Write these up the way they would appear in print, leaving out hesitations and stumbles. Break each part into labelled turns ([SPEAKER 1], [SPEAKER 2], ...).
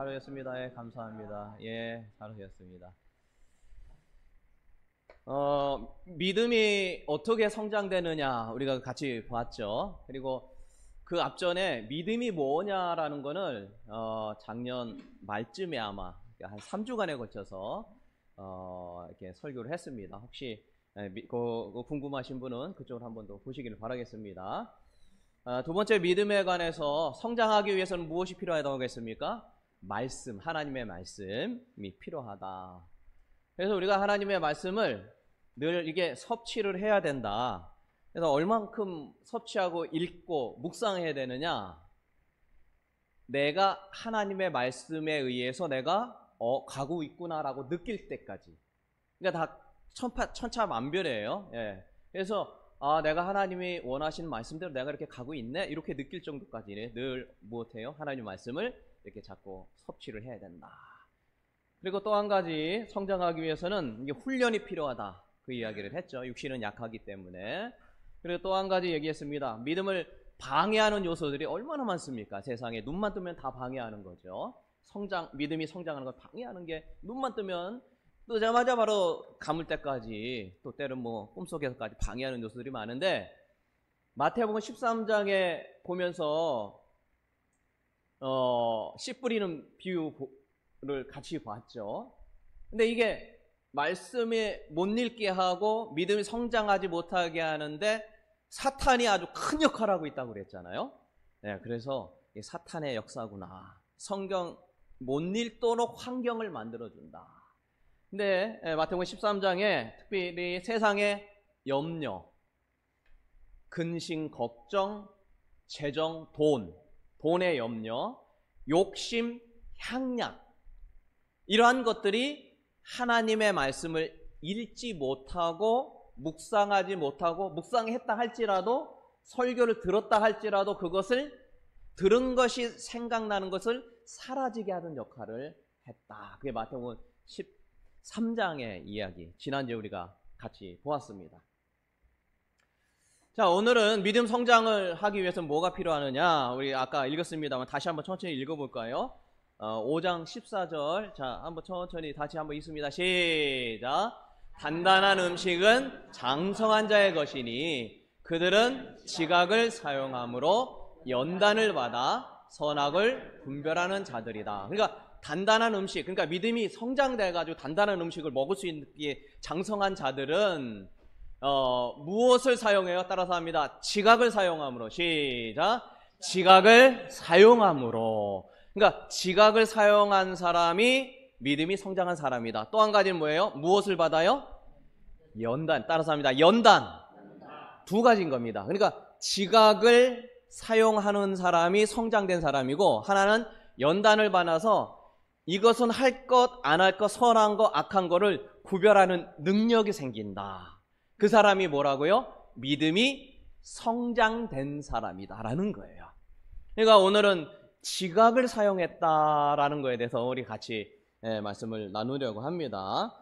[SPEAKER 1] 잘 오셨습니다. 예, 감사합니다. 예, 잘 오셨습니다. 믿음이 어떻게 성장되느냐 우리가 같이 봤죠. 그리고 그 앞전에 믿음이 뭐냐라는 거는 작년 말쯤에 아마 한 3주간에 걸쳐서 이렇게 설교를 했습니다. 혹시 궁금하신 분은 그쪽을 한번 더 보시기를 바라겠습니다. 두 번째, 믿음에 관해서 성장하기 위해서는 무엇이 필요하다고 하겠습니까? 말씀, 하나님의 말씀이 필요하다. 그래서 우리가 하나님의 말씀을 늘 이게 섭취를 해야 된다. 그래서 얼만큼 섭취하고 읽고 묵상해야 되느냐? 내가 하나님의 말씀에 의해서 내가 가고 있구나라고 느낄 때까지. 그러니까 다 천차만별이에요. 예. 그래서 내가 하나님이 원하시는 말씀대로 내가 이렇게 가고 있네? 이렇게 느낄 정도까지 늘 무엇해요? 하나님 말씀을 이렇게 자꾸 섭취를 해야 된다. 그리고 또 한 가지 성장하기 위해서는 이게 훈련이 필요하다. 그 이야기를 했죠. 육신은 약하기 때문에. 그리고 또 한 가지 얘기했습니다. 믿음을 방해하는 요소들이 얼마나 많습니까? 세상에 눈만 뜨면 다 방해하는 거죠. 믿음이 성장하는 걸 방해하는 게 눈만 뜨면 뜨자마자 바로 감을 때까지, 또 때는 꿈속에서까지 방해하는 요소들이 많은데, 마태복음 13장에 보면서 씨 뿌리는 비유를 같이 봤죠. 근데 이게 말씀에 못 읽게 하고 믿음이 성장하지 못하게 하는데 사탄이 아주 큰 역할을 하고 있다고 그랬잖아요. 네, 그래서 이게 사탄의 역사구나. 성경 못 읽도록 환경을 만들어준다. 근데 마태복음 13장에 특별히 세상의 염려, 근심, 걱정, 재정, 돈의 염려, 욕심, 향락, 이러한 것들이 하나님의 말씀을 읽지 못하고 묵상하지 못하고, 묵상했다 할지라도 설교를 들었다 할지라도 그것을 들은 것이 생각나는 것을 사라지게 하는 역할을 했다. 그게 마태복음 13장의 이야기, 지난주에 우리가 같이 보았습니다. 자, 오늘은 믿음 성장을 하기 위해서 뭐가 필요하느냐, 우리 아까 읽었습니다만 다시 한번 천천히 읽어볼까요? 5장 14절. 자, 한번 천천히 다시 한번 읽습니다. 시작. 단단한 음식은 장성한 자의 것이니 그들은 지각을 사용함으로 연단을 받아 선악을 분별하는 자들이다. 그러니까 단단한 음식, 그러니까 믿음이 성장돼가지고 단단한 음식을 먹을 수 있는 장성한 자들은 무엇을 사용해요? 따라서 합니다. 지각을 사용함으로. 시작. 지각을 사용함으로. 그러니까 지각을 사용한 사람이 믿음이 성장한 사람이다. 또 한 가지는 뭐예요? 무엇을 받아요? 연단. 따라서 합니다. 연단. 두 가지인 겁니다. 그러니까 지각을 사용하는 사람이 성장된 사람이고, 하나는 연단을 받아서 이것은 할 것, 안 할 것, 선한 거, 악한 거를 구별하는 능력이 생긴다. 그 사람이 뭐라고요? 믿음이 성장된 사람이다라는 거예요. 그러니까 오늘은 지각을 사용했다라는 거에 대해서 우리 같이 말씀을 나누려고 합니다.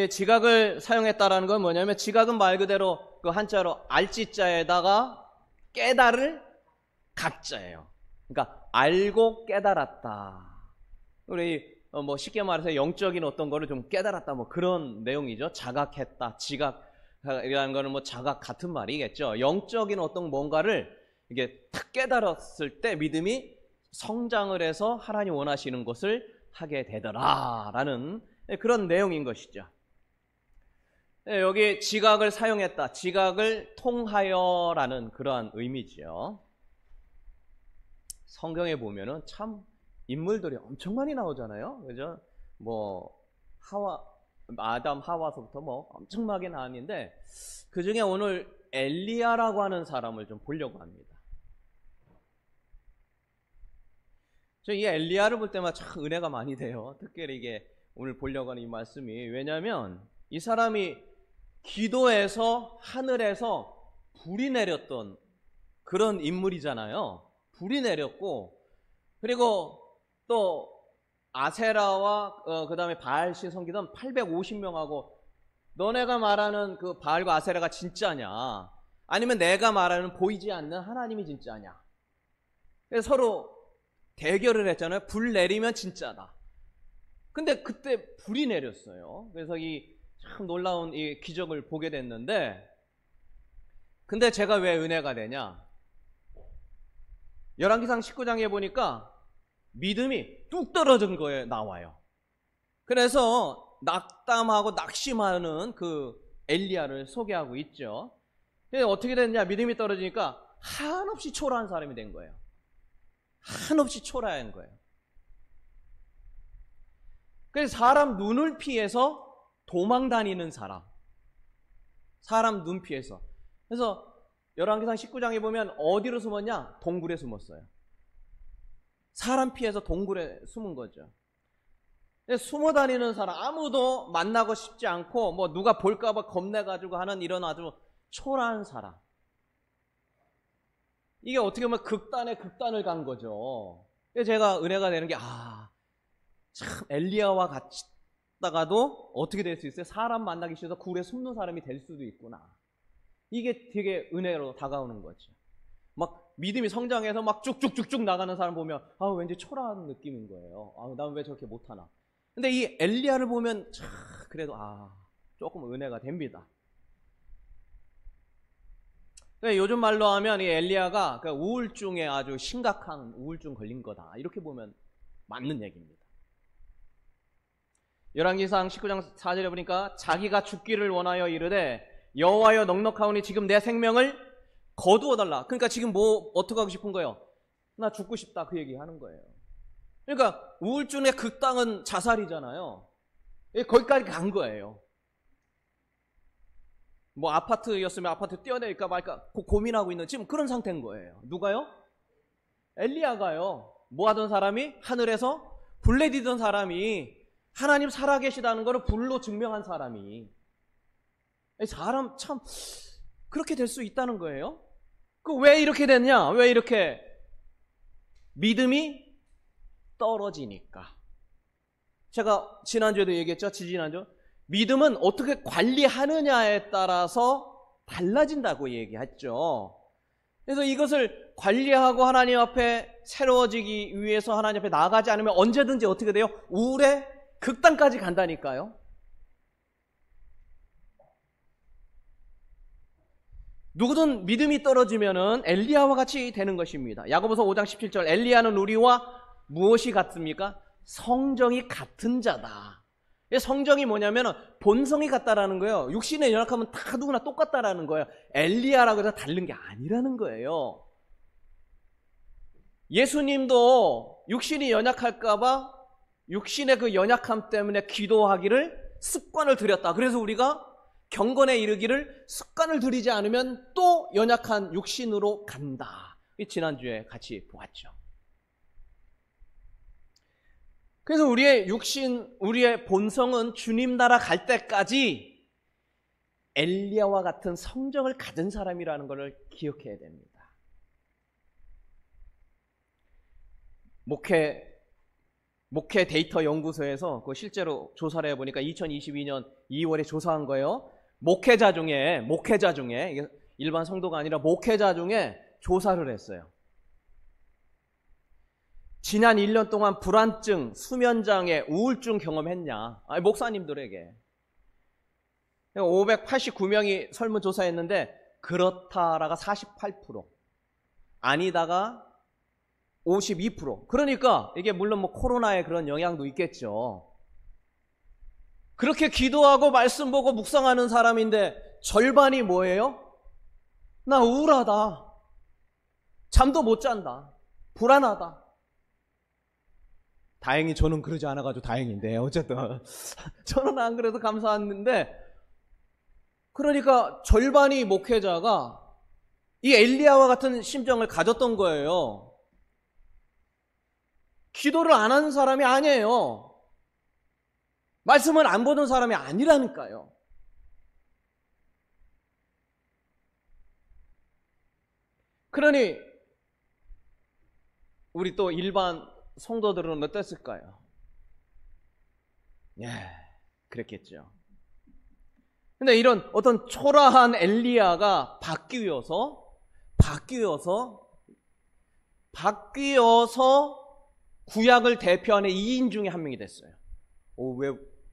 [SPEAKER 1] 지각을 사용했다라는 건 뭐냐면, 지각은 말 그대로 그 한자로 알지자에다가 깨달을 각자예요. 그러니까 알고 깨달았다. 우리 쉽게 말해서 영적인 어떤 거를 좀 깨달았다, 그런 내용이죠. 자각했다, 지각이라는 거는 자각 같은 말이겠죠. 영적인 어떤 뭔가를 이게 탁 깨달았을 때 믿음이 성장을 해서 하나님 원하시는 것을 하게 되더라라는 그런 내용인 것이죠. 여기 지각을 사용했다, 지각을 통하여라는 그러한 의미죠. 성경에 보면은 참 인물들이 엄청 많이 나오잖아요. 그죠? 아담 하와서부터 엄청나게 나왔는데, 그 중에 오늘 엘리야라고 하는 사람을 좀 보려고 합니다. 저 이 엘리야를 볼 때마다 참 은혜가 많이 돼요. 특별히 이게 오늘 보려고 하는 이 말씀이, 왜냐하면 이 사람이 기도에서 하늘에서 불이 내렸던 그런 인물이잖아요. 불이 내렸고, 그리고 또 아세라와 그 다음에 바알 신 섬기던 850명하고 너네가 말하는 그 바알과 아세라가 진짜냐, 아니면 내가 말하는 보이지 않는 하나님이 진짜냐. 그래서 서로 대결을 했잖아요. 불 내리면 진짜다, 근데 그때 불이 내렸어요. 그래서 이 참 놀라운 이 기적을 보게 됐는데, 근데 제가 왜 은혜가 되냐? 열왕기상 19장에 보니까 믿음이 뚝 떨어진 거에 나와요. 그래서 낙담하고 낙심하는 그 엘리야를 소개하고 있죠. 근데 어떻게 됐냐? 믿음이 떨어지니까 한없이 초라한 사람이 된 거예요. 한없이 초라한 거예요. 그래서 사람 눈을 피해서 도망 다니는 사람 눈 피해서. 그래서 열왕기상 19장에 보면 어디로 숨었냐? 동굴에 숨었어요. 사람 피해서 동굴에 숨은 거죠. 숨어 다니는 사람, 아무도 만나고 싶지 않고 뭐 누가 볼까봐 겁내가지고 하는 이런 아주 초라한 사람. 이게 어떻게 보면 극단의 극단을 간 거죠. 그래서 제가 은혜가 되는 게, 참 엘리야와 같다가도 어떻게 될 수 있어요? 사람 만나기 싫어서 굴에 숨는 사람이 될 수도 있구나. 이게 되게 은혜로 다가오는 거죠. 막 믿음이 성장해서 막 쭉쭉쭉쭉 나가는 사람 보면 왠지 초라한 느낌인 거예요. 난 왜 저렇게 못하나. 근데 이 엘리야를 보면 그래도 조금 은혜가 됩니다. 요즘 말로 하면 이 엘리야가 우울증에 아주 심각한 우울증 걸린 거다, 이렇게 보면 맞는 얘기입니다. 열왕기상 19장 4절에 보니까 자기가 죽기를 원하여 이르되 여호와여 넉넉하오니 지금 내 생명을 거두어달라. 그러니까 지금 어떻게 하고 싶은 거예요? 나 죽고 싶다, 그 얘기 하는 거예요. 그러니까 우울증의 극당은 자살이잖아요. 거기까지 간 거예요. 뭐 아파트였으면 아파트 뛰어내릴까 말까 고민하고 있는 지금 그런 상태인 거예요. 누가요? 엘리야가요. 뭐 하던 사람이? 하늘에서 불 내리던 사람이 하나님 살아계시다는 것을 불로 증명한 사람이. 사람 참 그렇게 될 수 있다는 거예요. 왜 이렇게 됐냐? 왜 이렇게? 믿음이 떨어지니까. 제가 지난주에도 얘기했죠. 지지난주. 믿음은 어떻게 관리하느냐에 따라서 달라진다고 얘기했죠. 그래서 이것을 관리하고 하나님 앞에 새로워지기 위해서 하나님 앞에 나아가지 않으면 언제든지 어떻게 돼요? 우울의 극단까지 간다니까요. 누구든 믿음이 떨어지면은 엘리야와 같이 되는 것입니다. 야고보서 5장 17절, 엘리야는 우리와 무엇이 같습니까? 성정이 같은 자다. 성정이 뭐냐면 본성이 같다라는 거예요. 육신에 연약하면 다 누구나 똑같다라는 거예요. 엘리야라고 해서 다른 게 아니라는 거예요. 예수님도 육신이 연약할까봐 육신의 그 연약함 때문에 기도하기를 습관을 들였다. 그래서 우리가 경건에 이르기를 습관을 들이지 않으면 또 연약한 육신으로 간다. 지난주에 같이 보았죠. 그래서 우리의 육신, 우리의 본성은 주님 나라 갈 때까지 엘리야와 같은 성정을 가진 사람이라는 것을 기억해야 됩니다. 목회 데이터 연구소에서 실제로 조사를 해보니까 2022년 2월에 조사한 거예요. 목회자 중에 일반 성도가 아니라 목회자 중에 조사를 했어요. 지난 1년 동안 불안증, 수면장애, 우울증 경험했냐? 목사님들에게 589명이 설문조사했는데 그렇다라가 48%, 아니다가 52%. 그러니까 이게 물론 코로나의 그런 영향도 있겠죠. 그렇게 기도하고 말씀 보고 묵상하는 사람인데 절반이 뭐예요? 나 우울하다, 잠도 못 잔다, 불안하다. 다행히 저는 그러지 않아가지고 다행인데, 어쨌든 저는 안 그래도 감사했는데, 그러니까 절반이 목회자가 이 엘리야와 같은 심정을 가졌던 거예요. 기도를 안 하는 사람이 아니에요. 말씀을 안 보는 사람이 아니라니까요. 그러니 우리 또 일반 성도들은 어땠을까요? 그랬겠죠. 근데 이런 어떤 초라한 엘리야가 바뀌어서 구약을 대표하는 2인 중에 한 명이 됐어요. 왜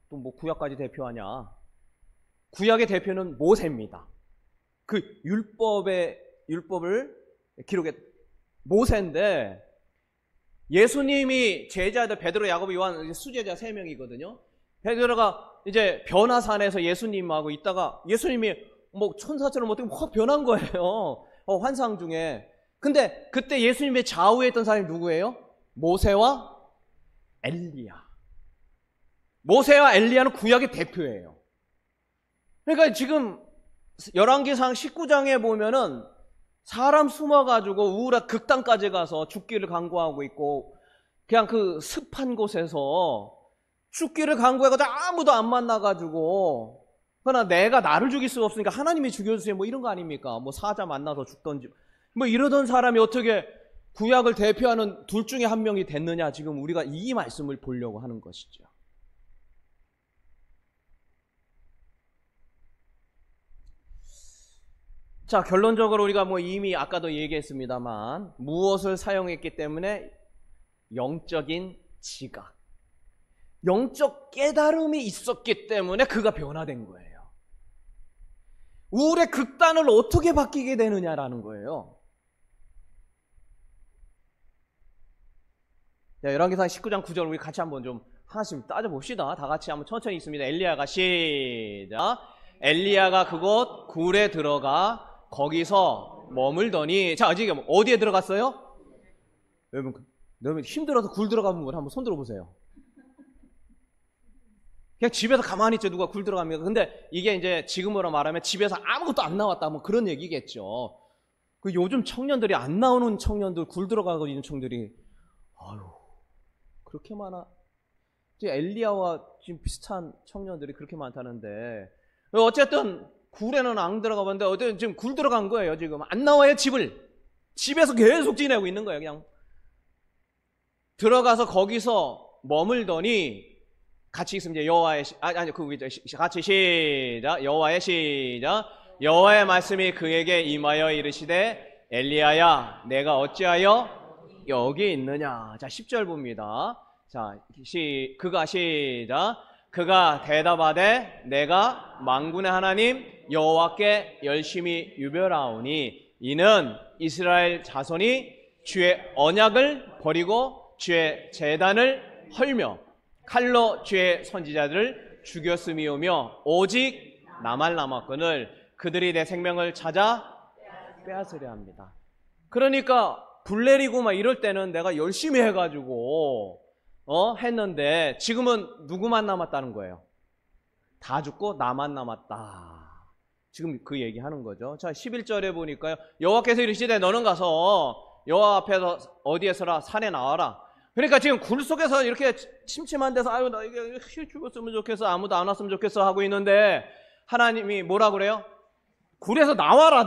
[SPEAKER 1] 또 뭐 구약까지 대표하냐? 구약의 대표는 모세입니다. 그 율법을 기록한 모세인데, 예수님이 제자들 베드로, 야고보, 요한 수제자 3명이거든요. 베드로가 이제 변화산에서 예수님하고 있다가 예수님이 뭐 천사처럼 어떻게 확 변한 거예요. 환상 중에. 근데 그때 예수님의 좌우에 있던 사람이 누구예요? 모세와 엘리야. 모세와 엘리야는 구약의 대표예요. 그러니까 지금 열왕기상 19장에 보면은 사람 숨어가지고 우울한 극단까지 가서 죽기를 간구하고 있고, 그냥 그 습한 곳에서 죽기를 간구해가지고 아무도 안 만나가지고, 그러나 내가 나를 죽일 수가 없으니까 하나님이 죽여주세요, 뭐 이런 거 아닙니까? 뭐 사자 만나서 죽던지 뭐 이러던 사람이 어떻게 구약을 대표하는 둘 중에 한 명이 됐느냐? 지금 우리가 이 말씀을 보려고 하는 것이죠. 자, 결론적으로 우리가 뭐 이미 아까도 얘기했습니다만, 무엇을 사용했기 때문에? 영적인 지각, 영적 깨달음이 있었기 때문에 그가 변화된 거예요. 우울의 극단을 어떻게 바뀌게 되느냐라는 거예요. 자, 열왕기상 19장 9절 우리 같이 한번 좀 하나씩 따져봅시다. 다 같이 한번 천천히 읽습니다. 엘리야가 시작. 엘리야가 그곳 굴에 들어가 거기서 머물더니, 자, 지금 어디에 들어갔어요? 여러분 힘들어서 굴 들어가는 분 한번 손 들어보세요. 그냥 집에서 가만히 있죠. 누가 굴 들어갑니까? 근데 이게 이제 지금으로 말하면 집에서 아무것도 안 나왔다, 뭐 그런 얘기겠죠. 그 요즘 청년들이, 안 나오는 청년들, 굴 들어가고 있는 청년들이 아유 그렇게 많아. 엘리야와 지금 비슷한 청년들이 그렇게 많다는데, 어쨌든 굴에는 안 들어가 봤는데 어쨌든 지금 굴 들어간 거예요. 지금 안 나와요. 집에서 계속 지내고 있는 거예요. 그냥 들어가서 거기서 머물더니, 같이 있으면 여호와의 같이 시작. 여호와의 시작. 여호와의 말씀이 그에게 임하여 이르시되 엘리야야 내가 어찌하여 여기 있느냐. 자, 10절 봅니다. 자, 그가 시작. 그가 대답하되 내가 만군의 하나님 여호와께 열심히 유별하오니 이는 이스라엘 자손이 주의 언약을 버리고 주의 제단을 헐며 칼로 주의 선지자들을 죽였음이오며 오직 나만 남았거늘 그들이 내 생명을 찾아 빼앗으려 합니다. 그러니까 불 내리고 막 이럴 때는 내가 열심히 해가지고 했는데 지금은 누구만 남았다는 거예요? 다 죽고 나만 남았다. 지금 그 얘기하는 거죠. 자, 11절에 보니까요. 여호와께서 이르시되 너는 가서 여호와 앞에서 어디에 서라? 산에 나와라. 그러니까 지금 굴 속에서 이렇게 침침한 데서 아유 나 이게 죽었으면 좋겠어, 아무도 안 왔으면 좋겠어 하고 있는데 하나님이 뭐라 그래요? 굴에서 나와라.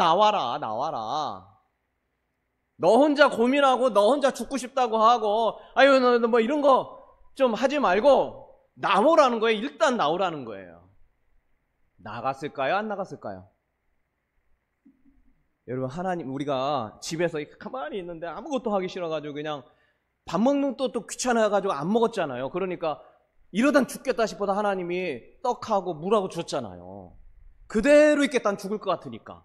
[SPEAKER 1] 너 혼자 고민하고 너 혼자 죽고 싶다고 하고 아유 너 뭐 이런 거 좀 하지 말고 나오라는 거예요. 일단 나오라는 거예요. 나갔을까요? 안 나갔을까요? 여러분, 하나님, 우리가 집에서 가만히 있는데 아무것도 하기 싫어가지고 그냥 밥 먹는 것도 또 귀찮아가지고 안 먹었잖아요. 그러니까 이러다 죽겠다 싶어서 하나님이 떡하고 물하고 줬잖아요. 그대로 있겠다는 죽을 것 같으니까.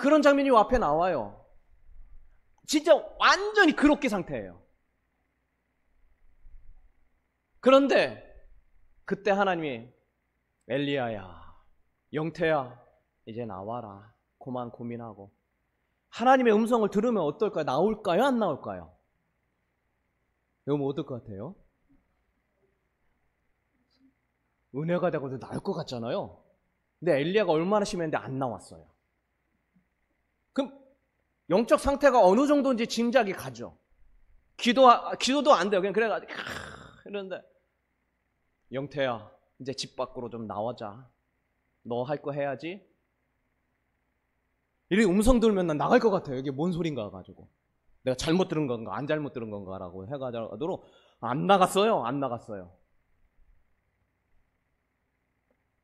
[SPEAKER 1] 그런 장면이 앞에 나와요. 진짜 완전히 그렇게 상태예요. 그런데 그때 하나님이 엘리야야, 영태야, 이제 나와라. 그만 고민하고. 하나님의 음성을 들으면 어떨까요? 나올까요? 안 나올까요? 여러분 어떨 것 같아요? 은혜가 되고도 나올 것 같잖아요. 근데 엘리야가 얼마나 심했는데 안 나왔어요. 그럼 영적 상태가 어느 정도인지 짐작이 가죠. 기도도 안 돼요. 그냥 그래가지고 이러는데 영태야 이제 집 밖으로 좀 나와자. 너 할 거 해야지. 이렇게 음성 들으면 난 나갈 것 같아요. 이게 뭔 소린가 가지고 내가 잘못 들은 건가 안 잘못 들은 건가라고 해가지고 안 나갔어요.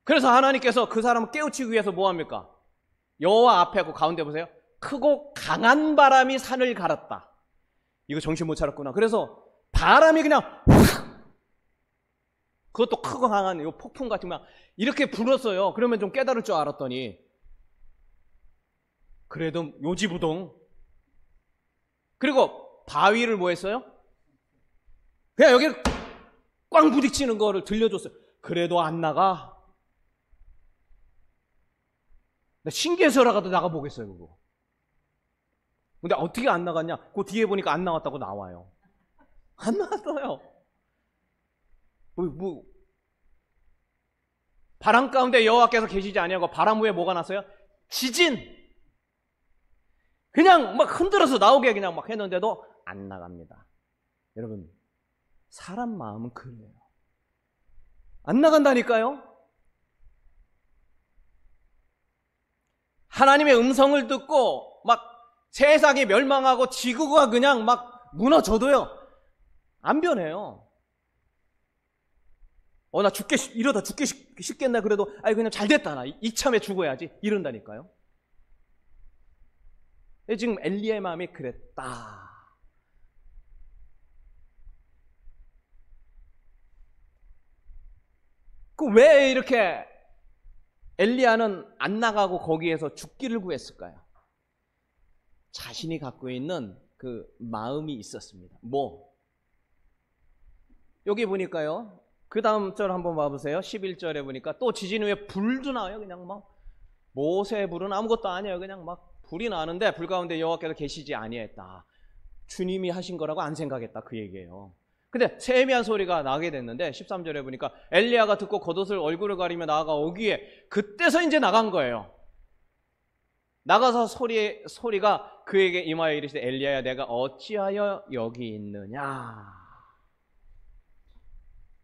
[SPEAKER 1] 그래서 하나님께서 그 사람을 깨우치기 위해서 뭐합니까? 여호와 앞에 그 가운데 보세요. 크고 강한 바람이 산을 갈았다. 이거 정신 못 차렸구나. 그래서 바람이 그냥 그것도 크고 강한 요 폭풍같이 막 이렇게 불었어요. 그러면 좀 깨달을 줄 알았더니 그래도 요지부동. 그리고 바위를 뭐 했어요? 그냥 여기 꽝 부딪히는 거를 들려줬어요. 그래도 안 나가? 나 신기해서라도 나가보겠어요, 그거. 근데 어떻게 안 나갔냐? 그 뒤에 보니까 안 나왔다고 나와요. 안 나왔어요. 바람 가운데 여호와께서 계시지 아니하고 바람 후에 뭐가 났어요? 지진. 그냥 막 흔들어서 나오게 그냥 막 했는데도 안 나갑니다. 여러분, 사람 마음은 그래요. 안 나간다니까요. 하나님의 음성을 듣고 막 세상이 멸망하고 지구가 그냥 막 무너져도요, 안 변해요. 나 이러다 죽기 쉽겠나 그래도 그냥 잘 됐다, 나 이참에 죽어야지 이런다니까요. 지금 엘리야의 마음이 그랬다. 왜 이렇게 엘리야는 안 나가고 거기에서 죽기를 구했을까요? 자신이 갖고 있는 그 마음이 있었습니다. 여기 보니까요, 그 다음 절 한번 봐보세요. 11절에 보니까 또 지진 후에 불도 나와요. 그냥 막 모세의 불은 아무것도 아니에요. 그냥 막 불이 나는데 불 가운데 여호와께서 계시지 아니했다. 주님이 하신 거라고 안 생각했다, 그 얘기예요. 근데 세미한 소리가 나게 됐는데 13절에 보니까 엘리야가 듣고 겉옷을 얼굴을 가리며 나아가 오기에 그때서 이제 나간 거예요. 나가서 소리가 그에게 임하여 이르시되 엘리야야 내가 어찌하여 여기 있느냐.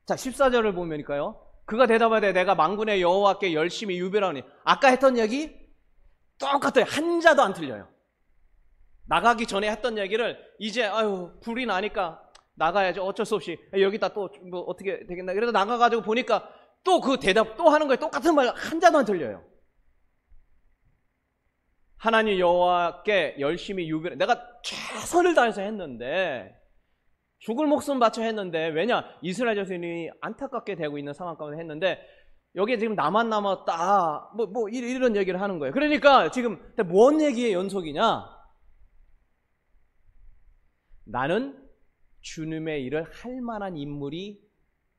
[SPEAKER 1] 자, 14절을 보면니까요, 그가 대답하되 내가 만군의 여호와께 열심히 유별하니. 아까 했던 얘기 똑같아요. 한자도 안 틀려요. 나가기 전에 했던 얘기를 이제 불이 나니까 나가야지, 어쩔 수 없이 여기다 또 뭐 어떻게 되겠나, 그래서 나가가지고 보니까 또 그 대답 또 하는 거예요. 똑같은 말 한자도 안 틀려요. 하나님 여호와께 열심히 유별해. 내가 최선을 다해서 했는데, 죽을 목숨 바쳐 했는데, 왜냐, 이스라엘 자손이 안타깝게 되고 있는 상황 가운데 했는데 여기에 지금 나만 남았다, 이런 얘기를 하는 거예요. 그러니까 지금 뭔 얘기의 연속이냐? 나는 주님의 일을 할 만한 인물이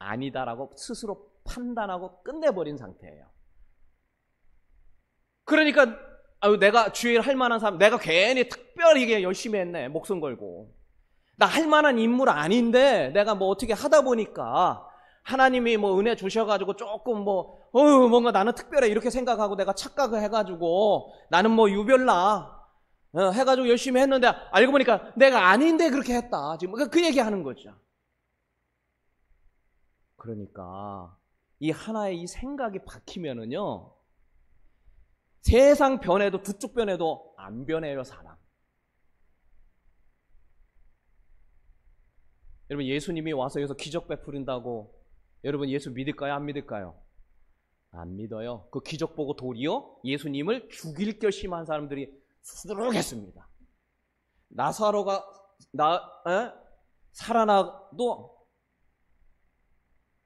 [SPEAKER 1] 아니다라고 스스로 판단하고 끝내버린 상태예요. 그러니까 내가 주의 일을 할 만한 사람, 내가 괜히 특별히 열심히 했네, 목숨 걸고. 나 할 만한 인물 아닌데 내가 어떻게 하다 보니까 하나님이 은혜 주셔가지고 조금 뭔가 나는 특별해 이렇게 생각하고 내가 착각을 해가지고 나는 유별나 해가지고 열심히 했는데 알고 보니까 내가 아닌데 그렇게 했다. 지금 그 얘기 하는 거죠. 그러니까 이 하나의 이 생각이 박히면은요, 세상 변해도 두쪽 변해도 안 변해요, 사람. 여러분, 예수님이 와서 여기서 기적 베푸린다고 여러분 예수 믿을까요? 안 믿을까요? 안 믿어요. 그 기적 보고 도리어 예수님을 죽일 결심한 사람들이 수두룩했습니다. 나사로가 살아나도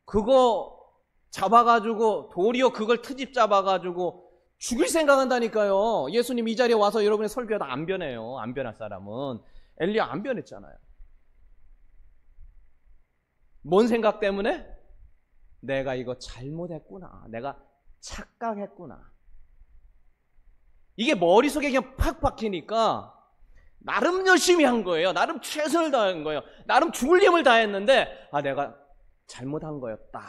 [SPEAKER 1] 그거 잡아가지고 도리어 그걸 트집 잡아가지고 죽일 생각한다니까요. 예수님 이 자리에 와서 여러분의 설교도 안 변해요. 안 변할 사람은. 엘리야 안 변했잖아요. 뭔 생각 때문에? 내가 이거 잘못했구나. 내가 착각했구나. 이게 머릿속에 그냥 팍 박히니까 나름 열심히 한 거예요. 나름 최선을 다한 거예요. 나름 죽을 힘을 다했는데 내가 잘못한 거였다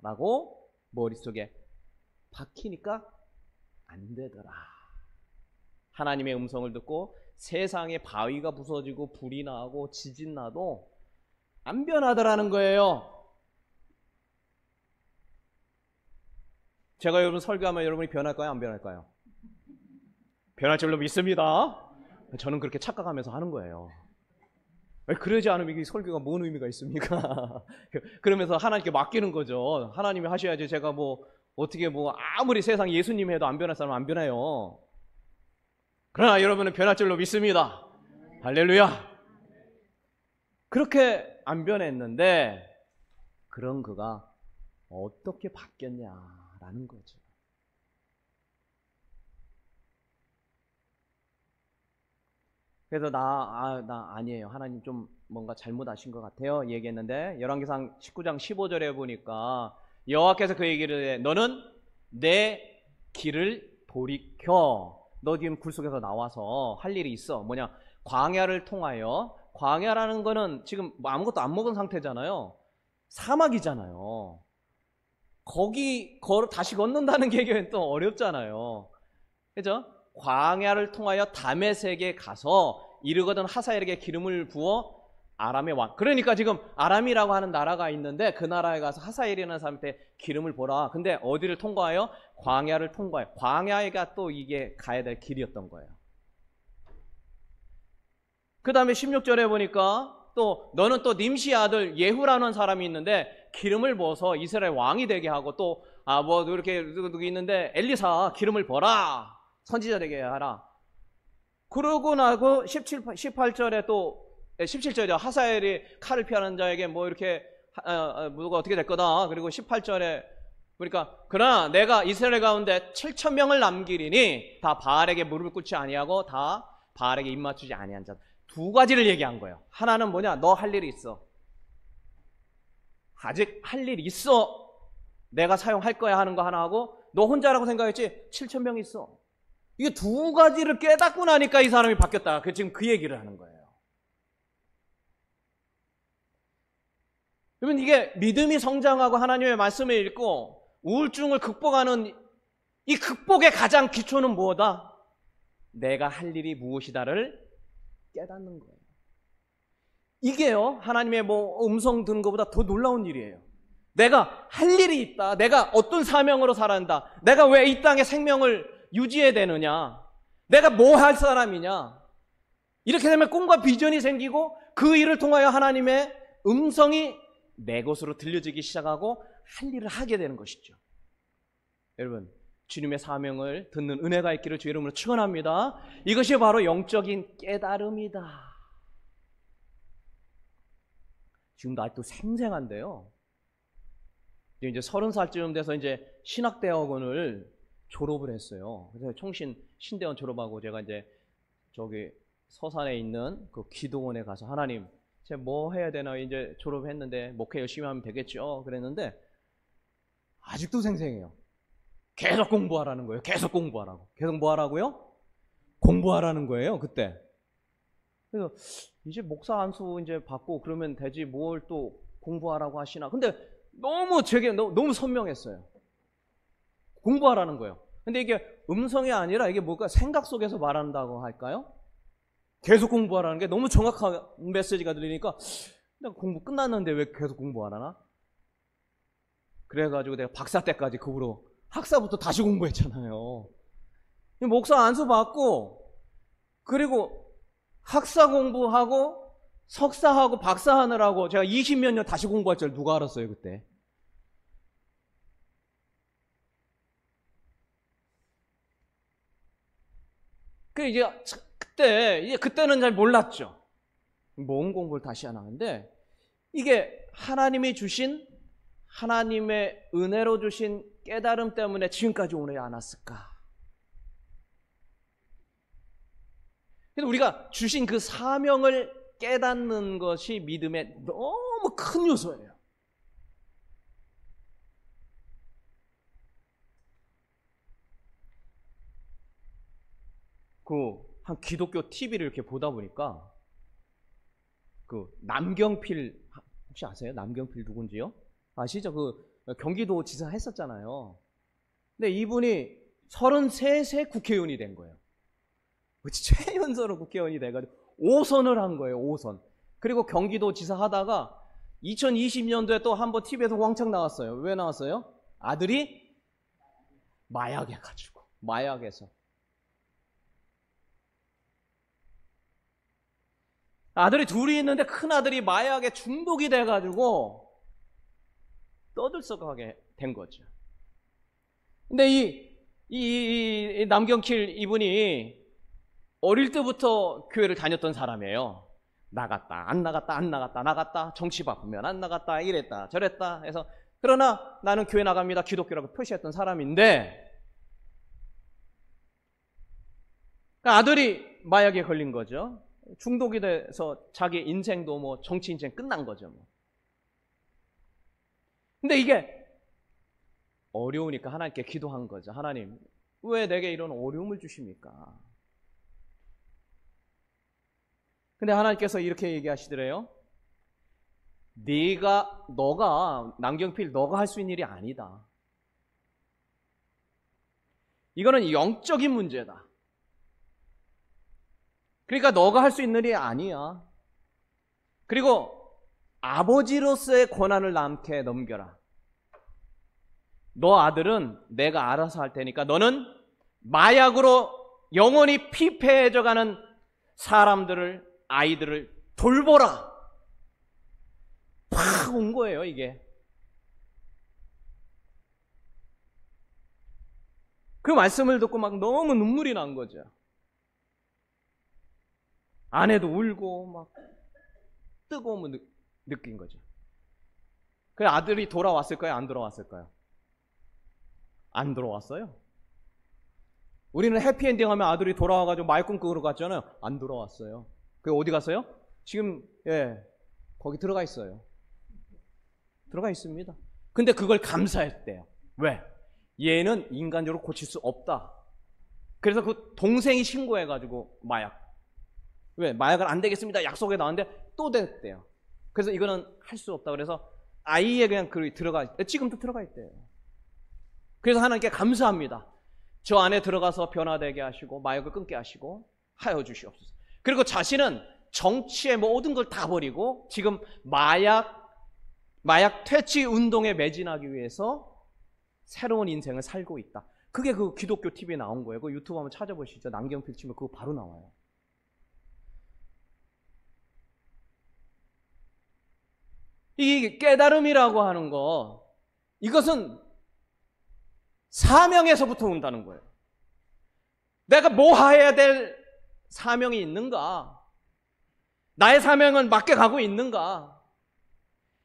[SPEAKER 1] 라고 머릿속에 박히니까 안 되더라. 하나님의 음성을 듣고 세상에 바위가 부서지고 불이 나고 지진 나도 안 변하더라는 거예요. 제가 여러분 설교하면 여러분이 변할까요? 안 변할까요? 변할 줄로 믿습니다. 저는 그렇게 착각하면서 하는 거예요. 그러지 않으면 이 설교가 뭔 의미가 있습니까? 그러면서 하나님께 맡기는 거죠. 하나님이 하셔야지 제가 어떻게 아무리 세상 예수님 해도 안 변할 사람은 안 변해요. 그러나 여러분은 변할 줄로 믿습니다. 할렐루야. 그렇게 안 변했는데 그런 그가 어떻게 바뀌었냐라는 거죠. 그래서 나 아니에요. 하나님 좀 뭔가 잘못하신 것 같아요. 얘기했는데 열왕기상 19장 15절에 보니까 여호와께서 그 얘기를 해. 너는 내 길을 돌이켜. 너 지금 굴 속에서 나와서 할 일이 있어. 뭐냐? 광야를 통하여. 광야라는 거는 지금 아무것도 안 먹은 상태잖아요. 사막이잖아요. 거기 다시 걷는다는 게 또 어렵잖아요. 그죠? 광야를 통하여 다메섹에 가서 이르거든 하사엘에게 기름을 부어 아람의 왕. 그러니까 지금 아람이라고 하는 나라가 있는데 그 나라에 가서 하사엘이라는 사람한테 기름을 보라. 근데 어디를 통과해요? 광야를 통과해요. 광야가 또 이게 가야 될 길이었던 거예요. 그 다음에 16절에 보니까 또 너는 또 님시 아들 예후라는 사람이 있는데 기름을 부어서 이스라엘 왕이 되게 하고 또 뭐 이렇게 누구 있는데 엘리사 기름을 부어라. 선지자 되게 하라. 그러고 나고 18절에 또 17절에 하사엘이 칼을 피하는 자에게 뭐 이렇게 누가 어떻게 될 거다. 그리고 18절에 그러니까 그러나 내가 이스라엘 가운데 7,000명을 남기리니 다 바알에게 무릎을 꿇지 아니하고 다 바알에게 입맞추지 아니한 자. 두 가지를 얘기한 거예요. 하나는 뭐냐? 너 할 일이 있어. 아직 할 일이 있어. 내가 사용할 거야 하는 거 하나 하고 너 혼자라고 생각했지? 7,000명 있어. 이게 두 가지를 깨닫고 나니까 이 사람이 바뀌었다. 지금 그 얘기를 하는 거예요. 그러면 이게 믿음이 성장하고 하나님의 말씀을 읽고 우울증을 극복하는 이 극복의 가장 기초는 뭐다? 내가 할 일이 무엇이다를 깨닫는 거예요. 이게요, 하나님의 뭐 음성 듣는 것보다 더 놀라운 일이에요. 내가 할 일이 있다. 내가 어떤 사명으로 살아야 한다. 내가 왜 이 땅에 생명을 유지해야 되느냐. 내가 뭐 할 사람이냐. 이렇게 되면 꿈과 비전이 생기고 그 일을 통하여 하나님의 음성이 내 것으로 들려지기 시작하고 할 일을 하게 되는 것이죠. 여러분, 주님의 사명을 듣는 은혜가 있기를 주 이름으로 축원합니다. 이것이 바로 영적인 깨달음이다. 지금도 아직도 생생한데요. 이제 30살쯤 돼서 이제 신학대학원을 졸업을 했어요. 그래서 신대원 졸업하고 제가 이제 저기 서산에 있는 그 기도원에 가서 하나님, 제가 뭐 해야 되나 이제 졸업했는데 목회 열심히 하면 되겠죠. 그랬는데 아직도 생생해요. 계속 공부하라는 거예요. 계속 공부하라고. 계속 뭐 하라고요? 공부하라는 거예요. 그때. 그래서 이제 목사 안수 이제 받고 그러면 되지 뭘 또 공부하라고 하시나. 근데 너무 제게 너무 선명했어요. 공부하라는 거예요. 근데 이게 음성이 아니라 이게 뭔가 생각 속에서 말한다고 할까요? 계속 공부하라는 게 너무 정확한 메시지가 들리니까 내가 공부 끝났는데 왜 계속 공부하라나? 그래가지고 내가 박사 때까지 그 후로 학사부터 다시 공부했잖아요. 목사 안수 받고 그리고 학사 공부하고 석사하고 박사 하느라고 제가 20몇 년 다시 공부할 줄 누가 알았어요 그때. 그때는 잘 몰랐죠. 뭔 공부를 다시 하나 하는데 이게 하나님이 주신 하나님의 은혜로 주신 깨달음 때문에 지금까지 오지 않았을까. 그래서 우리가 주신 그 사명을 깨닫는 것이 믿음의 너무 큰 요소예요. 한 기독교 TV를 이렇게 보다 보니까 남경필 혹시 아세요? 남경필 누군지요? 아시죠? 경기도 지사 했었잖아요. 근데 이분이 33세 국회의원이 된 거예요. 최연소로 국회의원이 돼가지고 5선을 한 거예요. 5선. 그리고 경기도 지사 하다가 2020년도에 또 한번 TV에서 왕창 나왔어요. 왜 나왔어요? 아들이 마약해가지고. 마약에서. 아들이 둘이 있는데 큰 아들이 마약에 중독이 돼가지고 떠들썩하게 된 거죠. 근데 이 남경필 이분이 어릴 때부터 교회를 다녔던 사람이에요. 나갔다 안 나갔다 안 나갔다 나갔다 정치 바쁘면 안 나갔다 이랬다 저랬다 해서 그러나 나는 교회 나갑니다. 기독교라고 표시했던 사람인데 아들이 마약에 걸린 거죠. 중독이 돼서 자기 인생도 뭐 정치 인생 끝난 거죠. 뭐. 근데 이게 어려우니까 하나님께 기도한 거죠. 하나님, 왜 내게 이런 어려움을 주십니까? 근데 하나님께서 이렇게 얘기하시더래요. 너가 남경필 너가 할 수 있는 일이 아니다. 이거는 영적인 문제다. 그러니까 너가 할 수 있는 일이 아니야. 그리고 아버지로서의 권한을 남께 넘겨라. 너 아들은 내가 알아서 할 테니까 너는 마약으로 영원히 피폐해져가는 사람들을, 아이들을 돌보라. 팍 온 거예요, 이게. 그 말씀을 듣고 막 너무 눈물이 난 거죠. 아내도 울고 막 뜨거움을 느낀 거죠. 그 아들이 돌아왔을까요? 안 돌아왔을까요? 안 돌아왔어요. 우리는 해피엔딩 하면 아들이 돌아와가지고 말꿈 끄러 갔잖아요. 안 돌아왔어요. 그게 어디 갔어요? 지금 거기 들어가 있어요. 들어가 있습니다. 근데 그걸 감사했대요. 왜? 얘는 인간적으로 고칠 수 없다. 그래서 그 동생이 신고해가지고 마약. 왜? 마약을 안 되겠습니다. 약속에 나왔는데 또 됐대요. 그래서 이거는 할 수 없다. 그래서 아이에 그냥 지금도 들어가 있대요. 그래서 하나님께 감사합니다. 저 안에 들어가서 변화되게 하시고 마약을 끊게 하시고 하여 주시옵소서. 그리고 자신은 정치의 모든 걸 다 버리고 지금 마약 퇴치 운동에 매진하기 위해서 새로운 인생을 살고 있다. 그게 그 기독교 TV에 나온 거예요. 그 유튜브 한번 찾아보시죠. 남경필 치면 그거 바로 나와요. 이 깨달음이라고 하는 거, 이것은 사명에서부터 온다는 거예요. 내가 뭐 해야 될 사명이 있는가? 나의 사명은 맞게 가고 있는가?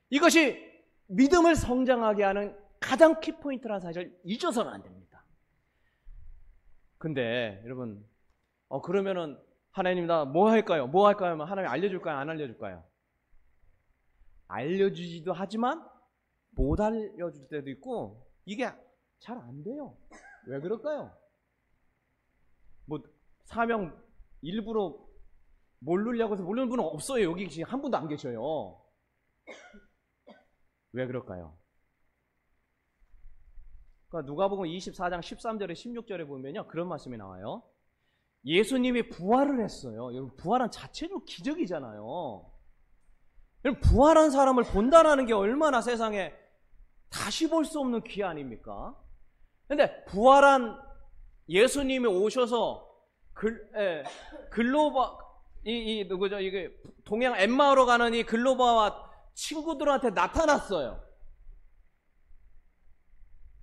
[SPEAKER 1] 이것이 믿음을 성장하게 하는 가장 키포인트라는 사실을 잊어서는 안 됩니다. 근데 여러분, 그러면은 하나님 나 뭐 할까요? 뭐 할까요? 하면 하나님 알려줄까요? 안 알려줄까요? 알려주지도 하지만 못 알려줄 때도 있고 이게 잘 안 돼요. 왜 그럴까요? 뭐 사명 일부러 모르려고 해서 모르는 분은 없어요. 여기 지금 한 분도 안 계셔요. 왜 그럴까요? 그러니까 누가복음 24장 13절에 16절에 보면요. 그런 말씀이 나와요. 예수님이 부활을 했어요. 여러분 부활한 자체도 기적이잖아요. 여러분 부활한 사람을 본다는 게 얼마나 세상에 다시 볼 수 없는 기회 아닙니까? 근데 부활한 예수님이 오셔서 누구죠? 이게 동양 엠마오로 가는 이 글로바와 친구들한테 나타났어요.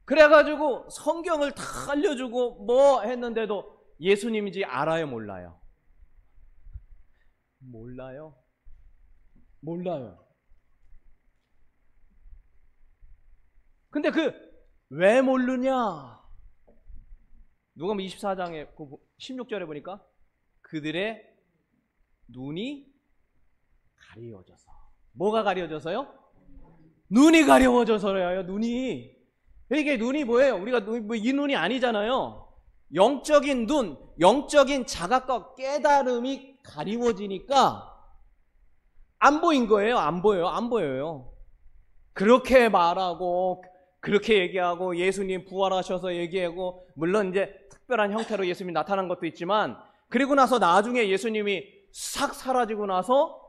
[SPEAKER 1] 그래가지고 성경을 다 알려주고 뭐 했는데도 예수님인지 알아요, 몰라요? 몰라요. 근데 왜 모르냐? 누가복음 24장에 16절에 보니까 그들의 눈이 가려워져서. 뭐가 가려워져서요? 눈이 가려워져서요. 눈이. 이게 눈이 뭐예요? 우리가 이 눈이 아니잖아요. 영적인 눈, 영적인 자각과 깨달음이 가리워지니까 안 보인 거예요. 안 보여요. 그렇게 말하고 그렇게 얘기하고 예수님 부활하셔서 얘기하고 물론 이제 특별한 형태로 예수님이 나타난 것도 있지만 그리고 나서 나중에 예수님이 싹 사라지고 나서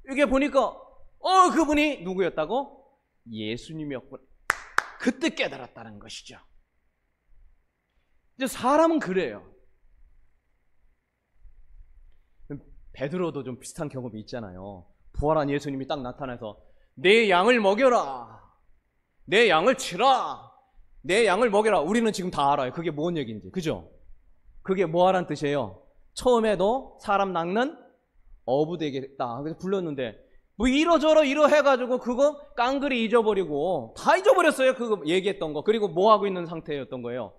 [SPEAKER 1] 이게 보니까 그분이 누구였다고? 예수님이었구나. 그때 깨달았다는 것이죠. 이제 사람은 그래요. 베드로도 좀 비슷한 경험이 있잖아요. 부활한 예수님이 딱 나타나서 내 양을 먹여라. 내 양을 치라. 내 양을 먹여라. 우리는 지금 다 알아요. 그게 뭔 얘기인지. 그죠? 그게 뭐하란 뜻이에요? 처음에도 사람 낚는 어부 되겠다. 그래서 불렀는데 뭐 이러저러 이러해가지고 그거 깡그리 잊어버리고 다 잊어버렸어요. 그거 얘기했던 거. 그리고 뭐 하고 있는 상태였던 거예요.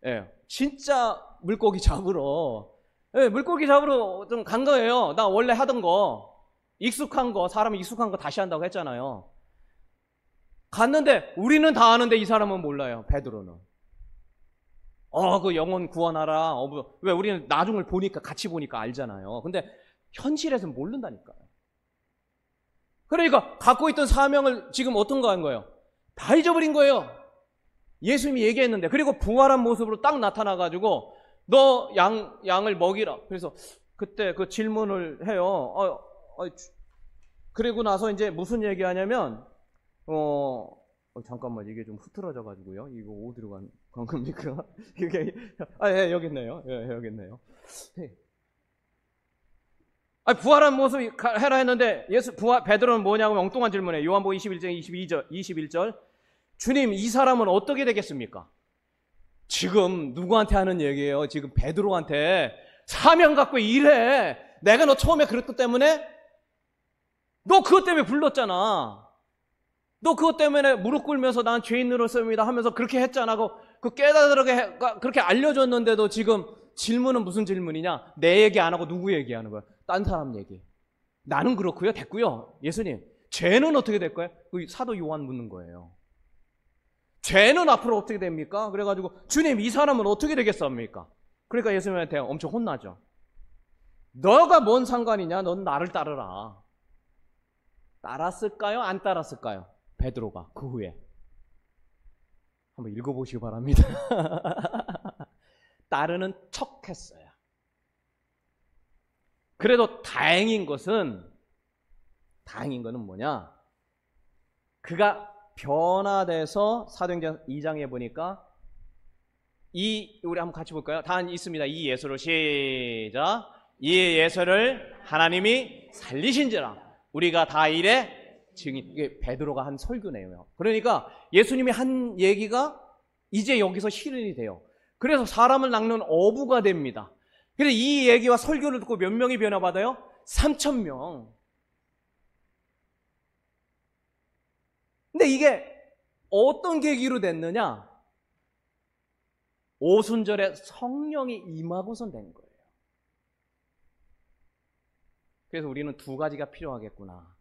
[SPEAKER 1] 예, 진짜 물고기 잡으러, 예, 물고기 잡으러 좀 간 거예요. 나 원래 하던 거, 익숙한 거, 사람이 익숙한 거 다시 한다고 했잖아요. 갔는데 우리는 다 아는데 이 사람은 몰라요. 베드로는. 그 영혼 구원하라. 왜 우리는 나중을 보니까 같이 보니까 알잖아요. 근데 현실에서는 모른다니까요. 그러니까 갖고 있던 사명을 지금 어떤가 한 거예요. 다 잊어버린 거예요. 예수님이 얘기했는데. 그리고 부활한 모습으로 딱 나타나가지고 너 양을 먹이라. 그래서 그때 그 질문을 해요. 그리고 나서 이제 무슨 얘기하냐면 잠깐만, 이게 좀 흐트러져가지고요. 이거 어디로 간 겁니까? 이게, 예, 여기 있네요. 예, 여기 있네요. 부활한 모습 해라 했는데, 베드로는 뭐냐고 엉뚱한 질문에, 요한복음 21장 21절. 주님, 이 사람은 어떻게 되겠습니까? 지금 누구한테 하는 얘기예요? 지금 베드로한테 사명 갖고 일해. 내가 너 처음에 그랬기 때문에, 너 그것 때문에 불렀잖아. 너 그것 때문에 무릎 꿇으면서 난 죄인으로서입니다 하면서 그렇게 했잖아. 그 깨달으게 그렇게 알려줬는데도 지금 질문은 무슨 질문이냐? 내 얘기 안 하고 누구 얘기하는 거야? 딴 사람 얘기. 나는 그렇고요. 됐고요. 예수님, 죄는 어떻게 될 거예요? 그 사도 요한 묻는 거예요. 죄는 앞으로 어떻게 됩니까? 그래가지고 주님, 이 사람은 어떻게 되겠습니까? 그러니까 예수님한테 엄청 혼나죠. 너가 뭔 상관이냐? 넌 나를 따르라. 따랐을까요? 안 따랐을까요? 베드로가 그 후에 한번 읽어보시기 바랍니다. 따르는 척 했어요. 그래도 다행인 거는 뭐냐? 그가 변화돼서 사도행전 2장에 보니까 우리 한번 같이 볼까요? 다 있습니다. 이 예수를 시작. 이 예수를 하나님이 살리신지라 우리가 다 이래 증인. 이게 베드로가 한 설교네요. 그러니까 예수님이 한 얘기가 이제 여기서 실현이 돼요. 그래서 사람을 낚는 어부가 됩니다. 그래서 이 얘기와 설교를 듣고 몇 명이 변화받아요? 3,000명. 근데 이게 어떤 계기로 됐느냐? 오순절에 성령이 임하고선 된 거예요. 그래서 우리는 두 가지가 필요하겠구나.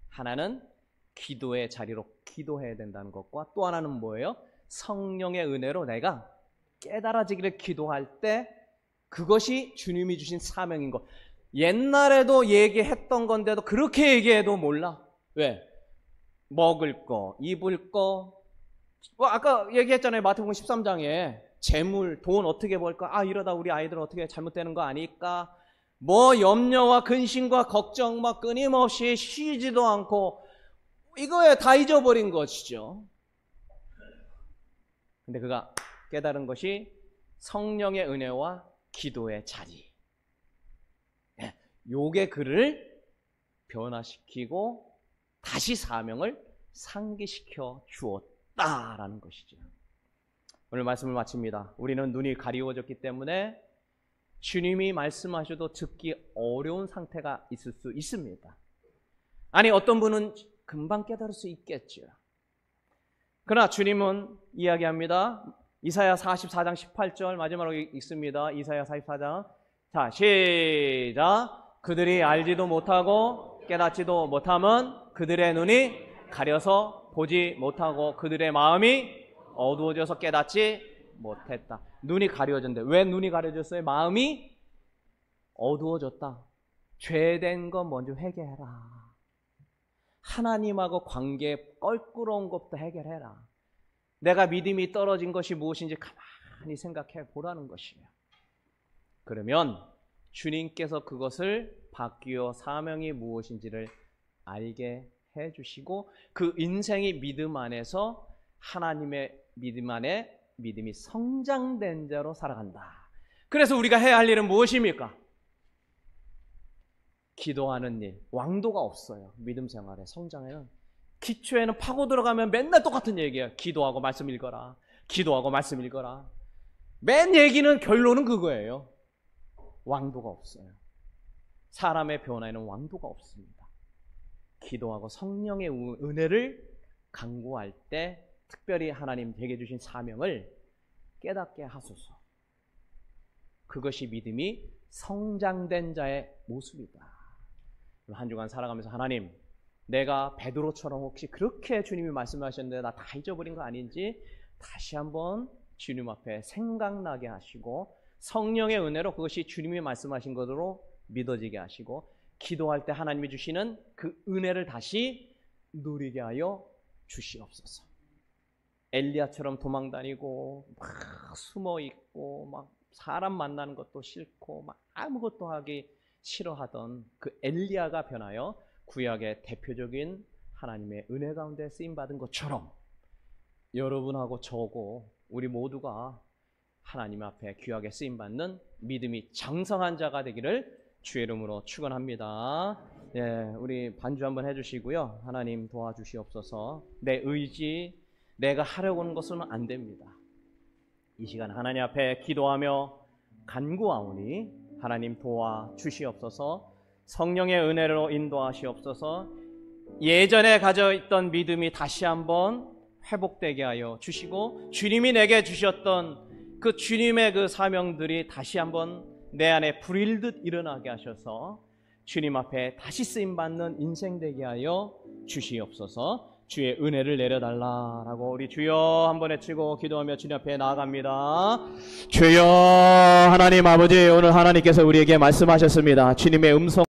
[SPEAKER 1] 하나는 기도의 자리로 기도해야 된다는 것과 또 하나는 뭐예요? 성령의 은혜로 내가 깨달아지기를 기도할 때 그것이 주님이 주신 사명인 것. 옛날에도 얘기했던 건데도 그렇게 얘기해도 몰라. 왜? 먹을 거, 입을 거. 아까 얘기했잖아요. 마태복음 13장에 재물, 돈 어떻게 벌까? 이러다 우리 아이들 어떻게 잘못되는 거 아닐까? 뭐 염려와 근심과 걱정 막 끊임없이 쉬지도 않고 이거에 다 잊어버린 것이죠. 근데 그가 깨달은 것이 성령의 은혜와 기도의 자리. 요게 그를 변화시키고 다시 사명을 상기시켜 주었다라는 것이죠. 오늘 말씀을 마칩니다. 우리는 눈이 가리워졌기 때문에 주님이 말씀하셔도 듣기 어려운 상태가 있을 수 있습니다. 아니, 어떤 분은 금방 깨달을 수 있겠죠. 그러나 주님은 이야기합니다. 이사야 44장 18절 마지막으로 읽습니다. 이사야 44장. 자, 시작. 그들이 알지도 못하고 깨닫지도 못함은 그들의 눈이 가려서 보지 못하고 그들의 마음이 어두워져서 깨닫지 못했다. 눈이 가려졌는데 왜 눈이 가려졌어요? 마음이 어두워졌다. 죄된 거 먼저 회개해라. 하나님하고 관계 껄끄러운 것부터 해결해라. 내가 믿음이 떨어진 것이 무엇인지 가만히 생각해 보라는 것이에요. 그러면 주님께서 그것을 바뀌어 사명이 무엇인지를 알게 해주시고 그 인생의 믿음 안에서 하나님의 믿음 안에 믿음이 성장된 자로 살아간다. 그래서 우리가 해야 할 일은 무엇입니까? 기도하는 일. 왕도가 없어요. 믿음 생활에 성장에는. 기초에는 파고 들어가면 맨날 똑같은 얘기예요. 기도하고 말씀 읽어라. 기도하고 말씀 읽어라. 맨 얘기는 결론은 그거예요. 왕도가 없어요. 사람의 변화에는 왕도가 없습니다. 기도하고 성령의 은혜를 간구할 때 특별히 하나님 제게 주신 사명을 깨닫게 하소서. 그것이 믿음이 성장된 자의 모습이다. 한 주간 살아가면서 하나님, 내가 베드로처럼 혹시 그렇게 주님이 말씀하셨는데 나 다 잊어버린 거 아닌지 다시 한번 주님 앞에 생각나게 하시고 성령의 은혜로 그것이 주님이 말씀하신 것으로 믿어지게 하시고 기도할 때 하나님이 주시는 그 은혜를 다시 누리게 하여 주시옵소서. 엘리야처럼 도망다니고 막 숨어있고 막 사람 만나는 것도 싫고 막 아무것도 하기 싫어하던 그 엘리야가 변하여 구약의 대표적인 하나님의 은혜 가운데 쓰임받은 것처럼 여러분하고 저고 우리 모두가 하나님 앞에 귀하게 쓰임받는 믿음이 장성한 자가 되기를 주의 이름으로 축원합니다. 예, 우리 반주 한번 해주시고요. 하나님 도와주시옵소서. 내 의지, 내가 하려고 하는 것은 안 됩니다. 이 시간 하나님 앞에 기도하며 간구하오니 하나님 도와주시옵소서. 성령의 은혜로 인도하시옵소서. 예전에 가져있던 믿음이 다시 한번 회복되게 하여 주시고 주님이 내게 주셨던 그 주님의 그 사명들이 다시 한번 내 안에 불일듯 일어나게 하셔서 주님 앞에 다시 쓰임받는 인생 되게 하여 주시옵소서. 주의 은혜를 내려달라라고 우리 주여 한번 외치고 기도하며 주님 앞에 나아갑니다. 주여 하나님 아버지, 오늘 하나님께서 우리에게 말씀하셨습니다. 주님의 음성